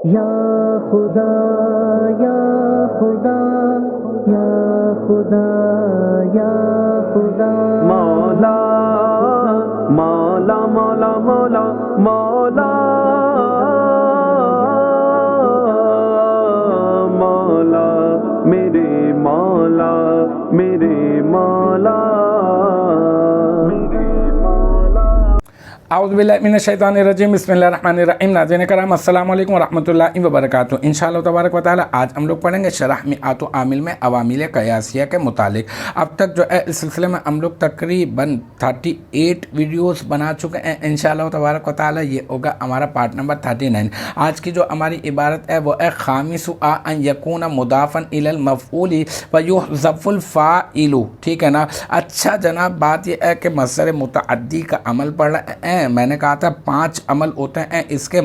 یا خدا یا خدا یا خدا یا خدا مولا مولا مولا مولا مولا مولا میرے مولا میرے مولا اعوذ باللہ من الشیطان الرجیم بسم اللہ الرحمن الرحیم۔ ناظرین کرام السلام علیکم ورحمۃ اللہ وبرکاتہ۔ انشاءاللہ تبارک و تعالی آج ہم لوگ پڑھیں گے شرح میعات و عامل میں عوامل قیاسیہ کے متعلق۔ اب تک جو ہے اس سلسلے میں ہم لوگ تقریباً 38 ویڈیوز بنا چکے ہیں۔ انشاءاللہ تبارک و تعالی یہ ہوگا ہمارا پارٹ نمبر 39۔ آج کی جو ہماری عبارت ہے وہ ہے خامس ان یکون مضافا الی المفعول ویحذف الفاعل، ٹھیک ہے نا۔ اچھا جناب، بات یہ ہے کہ مصدر متعدی کا عمل پڑھ رہے ہیں۔ میں نے کہا تھا 5 عمل ہوتے ہیں اس کے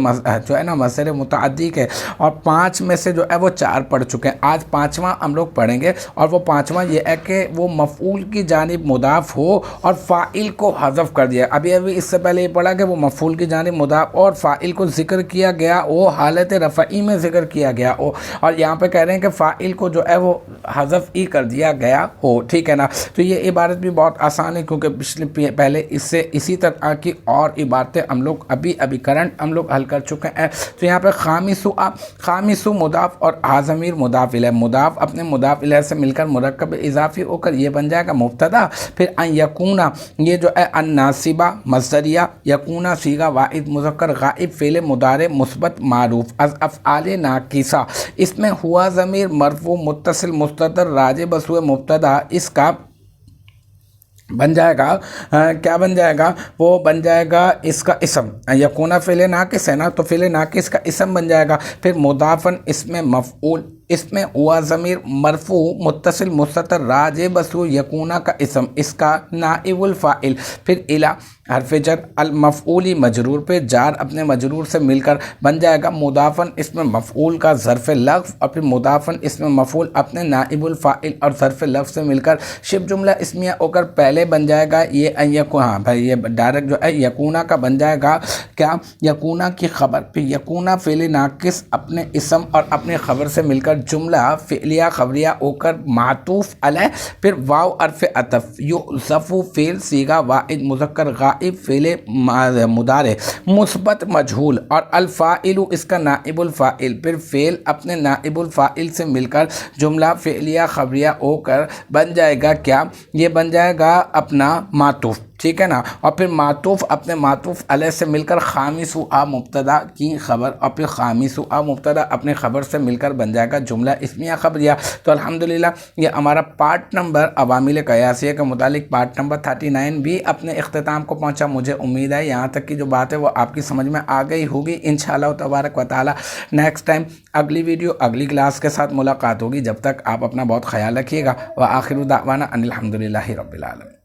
جو ہے نا مصدر متعدی کے، اور 5 میں سے جو ہے وہ 4 پڑھ چکے ہیں۔ آج 5واں ہم لوگ پڑھیں گے، اور وہ 5واں یہ ہے کہ وہ مفعول کی جانب مضاف ہو اور فاعل کو حذف کر دیا۔ ابھی اس سے پہلے یہ پڑھا کہ وہ مفعول کی جانب مضاف اور فاعل کو ذکر کیا گیا، وہ حالت رفعی میں ذکر کیا گیا ہو، اور یہاں پہ کہہ رہے ہیں کہ فاعل کو جو ہے وہ حذف ہی کر دیا گیا ہو، ٹھیک ہے نا۔ تو یہ عبارت بھی بہت آسان ہے، کیونکہ پہلے اس سے اسی طرح کی اور عبارتیں ہم لوگ ابھی کرنٹ ہم لوگ حل کر چکے ہیں۔ تو یہاں پہ خامس مضاف اور ضمیر مضاف الیہ، مضاف اپنے مضاف الیہ سے مل کر مرکب اضافی ہو کر یہ بن جائے گا مبتدا۔ پھر ان یکونا، یہ جو ہے ان ناصبہ مصدریہ، یکونا صیغہ واحد مذکر غائب فعل مضارع مثبت معروف از افعال ناقصہ، اس میں ہوا ضمیر مرفوع متصل مستتر راجع بسوئے مبتدا، اس کا بن جائے گا کیا بن جائے گا؟ وہ بن جائے گا اس کا اسم۔ یکونا فعل ناقص ہے نا، تو فعل ناقص کا اسم بن جائے گا۔ پھر مضافن اس میں مفعول، اس میں ہوا ضمیر مرفوع متصل مستتر راجع بسو یکونا کا اسم، اس کا نائب الفاعل۔ پھر الی حرف جر المفعولی مجرور پہ جار اپنے مجرور سے مل کر بن جائے گا مضافن اس میں مفعول کا ظرف لفظ، اور پھر مضافن اس میں مفعول اپنے نائب الفاعل اور ظرف لفظ سے مل کر شبہ جملہ اسمیہ ہو کر پہلے بن جائے گا یہ ہاں بھائی یہ ڈائریکٹ جو ہے یکونا کا بن جائے گا کیا؟ یکونا کی خبر۔ پھر یکونا فعل ناقص اپنے اسم اور اپنے خبر سے مل کر جملہ فعلیہ خبریہ ہو کر معطوف علیہ، پھر واو حرف عطف، یحذف فعل صیغہ واحد مذکر غائب فعل مضارع مثبت مجہول، اور الفاعل اس کا نائب الفاعل، پھر فعل اپنے نائب الفاعل سے مل کر جملہ فعلیہ خبریہ ہو کر بن جائے گا کیا؟ یہ بن جائے گا اپنا معطوف، ٹھیک ہے نا۔ اور پھر معطوف اپنے معطوف علیہ سے مل کر خامس مبتدا کی خبر، اور پھر خامس مبتدا اپنے خبر سے مل کر بن جائے گا جملہ اسمیہ خبریہ۔ تو الحمدللہ یہ ہمارا پارٹ نمبر عوامل قیاسیہ کے متعلق پارٹ نمبر 39 بھی اپنے اختتام کو پہنچا۔ مجھے امید ہے یہاں تک کی جو بات ہے وہ آپ کی سمجھ میں آ گئی ہوگی۔ انشاءاللہ تبارک و تعالی نیکسٹ ٹائم اگلی ویڈیو اگلی کلاس کے ساتھ ملاقات ہوگی۔ جب تک آپ اپنا بہت خیال رکھیے گا۔ وآخر دعوانا ان الحمدللہ رب العالمین۔